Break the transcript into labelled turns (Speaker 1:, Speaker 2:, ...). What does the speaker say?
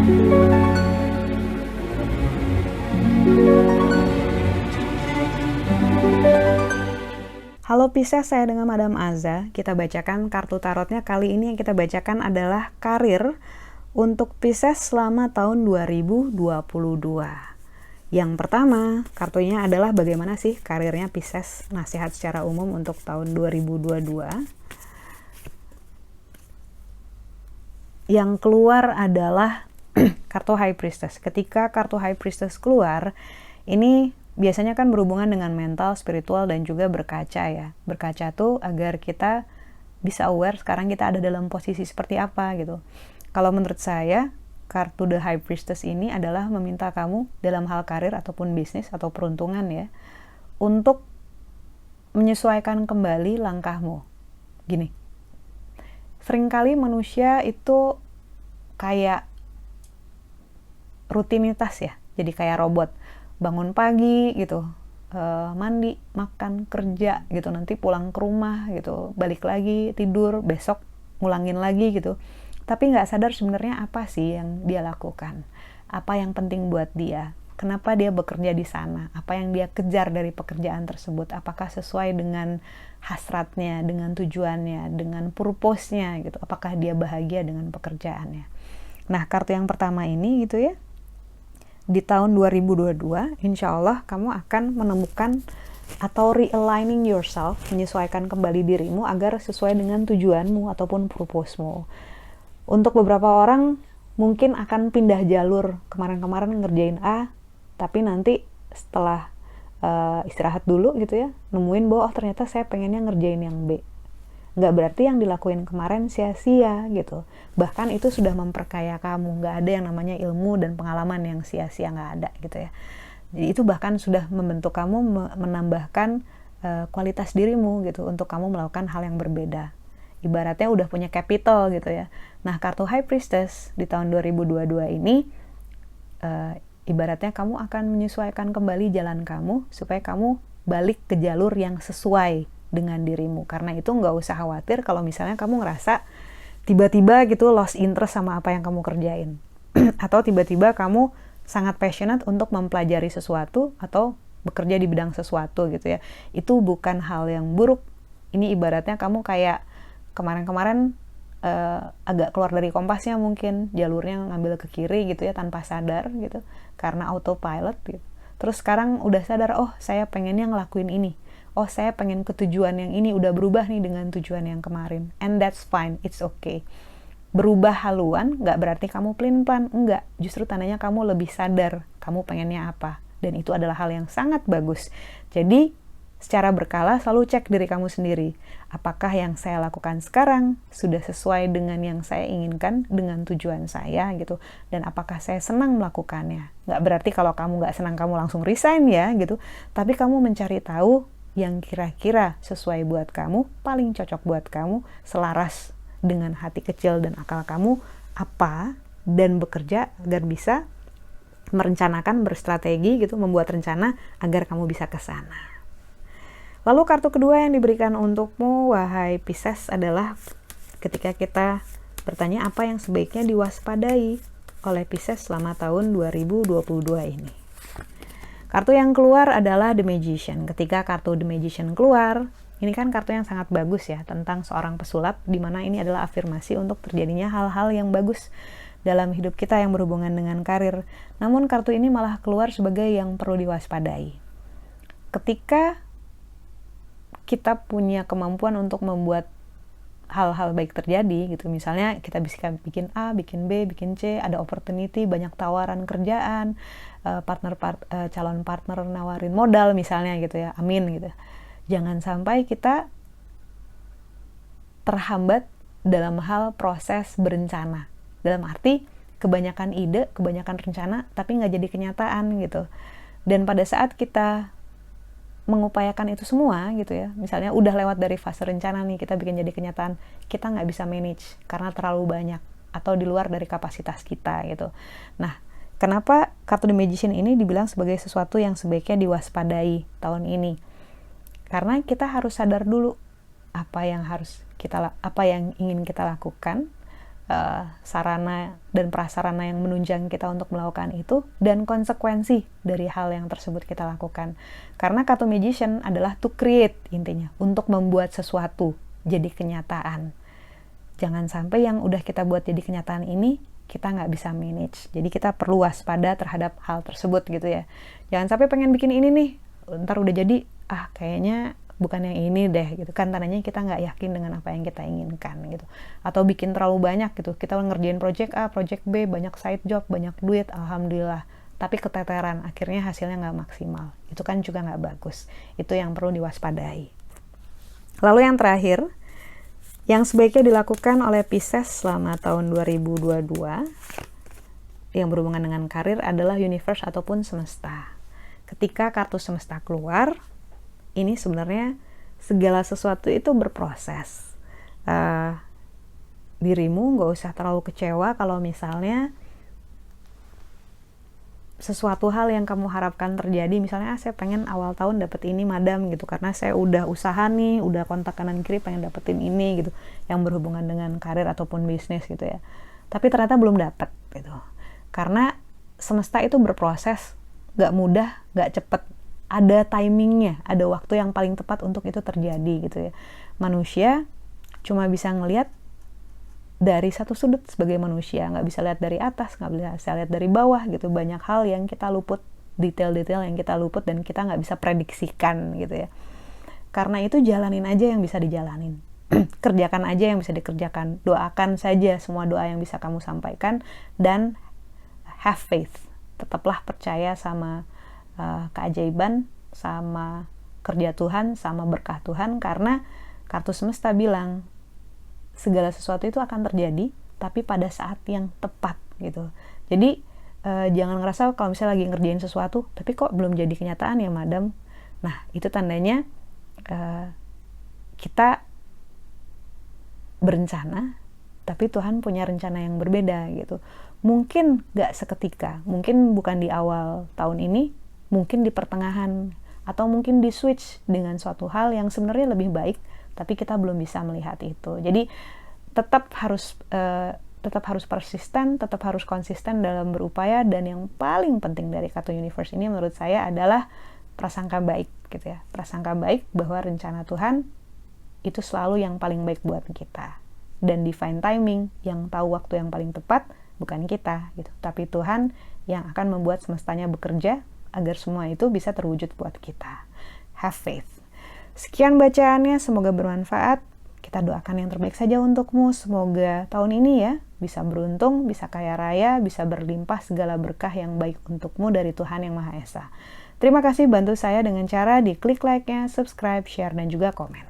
Speaker 1: Halo Pisces, saya dengan Madam Aza. Kita bacakan kartu tarotnya. Kali ini yang kita bacakan adalah karir untuk Pisces selama tahun 2022. Yang pertama, kartunya adalah bagaimana sih karirnya Pisces, nasihat secara umum untuk tahun 2022. Yang keluar adalah kartu High Priestess. Ketika kartu High Priestess keluar, ini biasanya kan berhubungan dengan mental, spiritual, dan juga berkaca ya. Berkaca tuh agar kita bisa aware sekarang kita ada dalam posisi seperti apa gitu. Kalau menurut saya, kartu The High Priestess ini adalah meminta kamu dalam hal karir ataupun bisnis atau peruntungan ya, untuk menyesuaikan kembali langkahmu. Gini, seringkali manusia itu kayak rutinitas ya, jadi kayak robot. Bangun pagi gitu, mandi, makan, kerja gitu, nanti pulang ke rumah gitu, balik lagi, tidur, besok ngulangin lagi gitu. Tapi nggak sadar sebenarnya apa sih yang dia lakukan, apa yang penting buat dia, kenapa dia bekerja di sana, apa yang dia kejar dari pekerjaan tersebut, apakah sesuai dengan hasratnya, dengan tujuannya, dengan purpose-nya gitu, apakah dia bahagia dengan pekerjaannya. Nah, kartu yang pertama ini gitu ya, di tahun 2022, insya Allah kamu akan menemukan atau realigning yourself, menyesuaikan kembali dirimu agar sesuai dengan tujuanmu ataupun purpose-mu. Untuk beberapa orang mungkin akan pindah jalur, kemarin-kemarin ngerjain A, tapi nanti setelah istirahat dulu gitu ya, nemuin bahwa oh ternyata saya pengennya ngerjain yang B. Nggak berarti yang dilakuin kemarin sia-sia gitu. Bahkan itu sudah memperkaya kamu. Nggak ada yang namanya ilmu dan pengalaman yang sia-sia, nggak ada gitu ya. Jadi itu bahkan sudah membentuk kamu, menambahkan kualitas dirimu gitu untuk kamu melakukan hal yang berbeda. Ibaratnya udah punya capital gitu ya. Nah, kartu High Priestess di tahun 2022 ini ibaratnya kamu akan menyesuaikan kembali jalan kamu supaya kamu balik ke jalur yang sesuai dengan dirimu. Karena itu nggak usah khawatir kalau misalnya kamu ngerasa tiba-tiba gitu lost interest sama apa yang kamu kerjain. Atau tiba-tiba kamu sangat passionate untuk mempelajari sesuatu atau bekerja di bidang sesuatu gitu ya. Itu bukan hal yang buruk. Ini ibaratnya kamu kayak kemarin-kemarin agak keluar dari kompasnya mungkin, jalurnya ngambil ke kiri gitu ya tanpa sadar gitu, karena autopilot gitu. Terus sekarang udah sadar, oh saya pengennya ngelakuin ini. Oh saya pengen ke tujuan yang ini, udah berubah nih dengan tujuan yang kemarin. And that's fine, it's okay. Berubah haluan gak berarti kamu pelin-pelan, enggak. Justru tandanya kamu lebih sadar kamu pengennya apa. Dan itu adalah hal yang sangat bagus. Jadi secara berkala selalu cek diri kamu sendiri. Apakah yang saya lakukan sekarang sudah sesuai dengan yang saya inginkan, dengan tujuan saya gitu. Dan apakah saya senang melakukannya. Gak berarti kalau kamu gak senang kamu langsung resign ya gitu. Tapi kamu mencari tahu yang kira-kira sesuai buat kamu, paling cocok buat kamu, selaras dengan hati kecil dan akal kamu apa, dan bekerja agar bisa merencanakan, berstrategi gitu, membuat rencana agar kamu bisa ke sana. Lalu kartu kedua yang diberikan untukmu, wahai Pisces, adalah ketika kita bertanya apa yang sebaiknya diwaspadai oleh Pisces selama tahun 2022 ini. Kartu yang keluar adalah The Magician. Ketika kartu The Magician keluar, ini kan kartu yang sangat bagus ya, tentang seorang pesulap, di mana ini adalah afirmasi untuk terjadinya hal-hal yang bagus dalam hidup kita yang berhubungan dengan karir. Namun kartu ini malah keluar sebagai yang perlu diwaspadai. Ketika kita punya kemampuan untuk membuat hal-hal baik terjadi gitu, misalnya kita bisa bikin A, bikin B, bikin C, ada opportunity, banyak tawaran kerjaan, calon partner nawarin modal misalnya gitu ya, amin gitu. Jangan sampai kita terhambat dalam hal proses berencana, dalam arti kebanyakan ide, kebanyakan rencana tapi nggak jadi kenyataan gitu. Dan pada saat kita mengupayakan itu semua gitu ya, misalnya udah lewat dari fase rencana nih, kita bikin jadi kenyataan, kita nggak bisa manage karena terlalu banyak atau di luar dari kapasitas kita gitu. Nah, kenapa kartu The Magician ini dibilang sebagai sesuatu yang sebaiknya diwaspadai tahun ini? Karena kita harus sadar dulu apa yang ingin kita lakukan, sarana dan prasarana yang menunjang kita untuk melakukan itu, dan konsekuensi dari hal yang tersebut kita lakukan. Karena kata magician adalah to create, intinya, untuk membuat sesuatu jadi kenyataan. Jangan sampai yang udah kita buat jadi kenyataan ini, kita nggak bisa manage. Jadi kita perlu waspada terhadap hal tersebut gitu ya. Jangan sampai pengen bikin ini nih, ntar udah jadi, kayaknya bukan yang ini deh gitu kan, tandanya kita nggak yakin dengan apa yang kita inginkan gitu. Atau bikin terlalu banyak gitu, kita ngerjain project A, project B, banyak side job, banyak duit, alhamdulillah, tapi keteteran, akhirnya hasilnya nggak maksimal. Itu kan juga nggak bagus. Itu yang perlu diwaspadai. Lalu yang terakhir, yang sebaiknya dilakukan oleh Pisces selama tahun 2022 yang berhubungan dengan karir adalah universe ataupun semesta. Ketika kartu semesta keluar, ini sebenarnya segala sesuatu itu berproses. Dirimu nggak usah terlalu kecewa kalau misalnya sesuatu hal yang kamu harapkan terjadi, misalnya saya pengen awal tahun dapat ini madam gitu, karena saya udah usaha nih, udah kontak kanan kiri pengen dapetin ini gitu, yang berhubungan dengan karir ataupun bisnis gitu ya, tapi ternyata belum dapet gitu, karena semesta itu berproses, nggak mudah, nggak cepet, ada timingnya, ada waktu yang paling tepat untuk itu terjadi gitu ya. Manusia cuma bisa ngelihat dari satu sudut sebagai manusia, nggak bisa lihat dari atas, nggak bisa lihat dari bawah gitu. Banyak hal yang kita luput, detail-detail yang kita luput dan kita nggak bisa prediksikan gitu ya. Karena itu jalanin aja yang bisa dijalanin. Kerjakan aja yang bisa dikerjakan. Doakan saja semua doa yang bisa kamu sampaikan dan have faith. Tetaplah percaya sama keajaiban, sama kerja Tuhan, sama berkah Tuhan, karena kartu semesta bilang segala sesuatu itu akan terjadi tapi pada saat yang tepat gitu. Jadi jangan ngerasa kalau misalnya lagi ngerjain sesuatu tapi kok belum jadi kenyataan ya madam. Nah itu tandanya kita berencana tapi Tuhan punya rencana yang berbeda gitu. Mungkin gak seketika, mungkin bukan di awal tahun ini, mungkin di pertengahan, atau mungkin di switch dengan suatu hal yang sebenarnya lebih baik, tapi kita belum bisa melihat itu. Jadi tetap harus persisten, tetap harus konsisten dalam berupaya, dan yang paling penting dari kartu universe ini menurut saya adalah prasangka baik gitu ya. Prasangka baik bahwa rencana Tuhan itu selalu yang paling baik buat kita. Dan divine timing, yang tahu waktu yang paling tepat bukan kita gitu, tapi Tuhan yang akan membuat semestanya bekerja agar semua itu bisa terwujud buat kita. Have faith. Sekian bacaannya, semoga bermanfaat. Kita doakan yang terbaik saja untukmu. Semoga tahun ini ya bisa beruntung, bisa kaya raya, bisa berlimpah segala berkah yang baik untukmu dari Tuhan Yang Maha Esa. Terima kasih, bantu saya dengan cara di klik like-nya, subscribe, share, dan juga komen.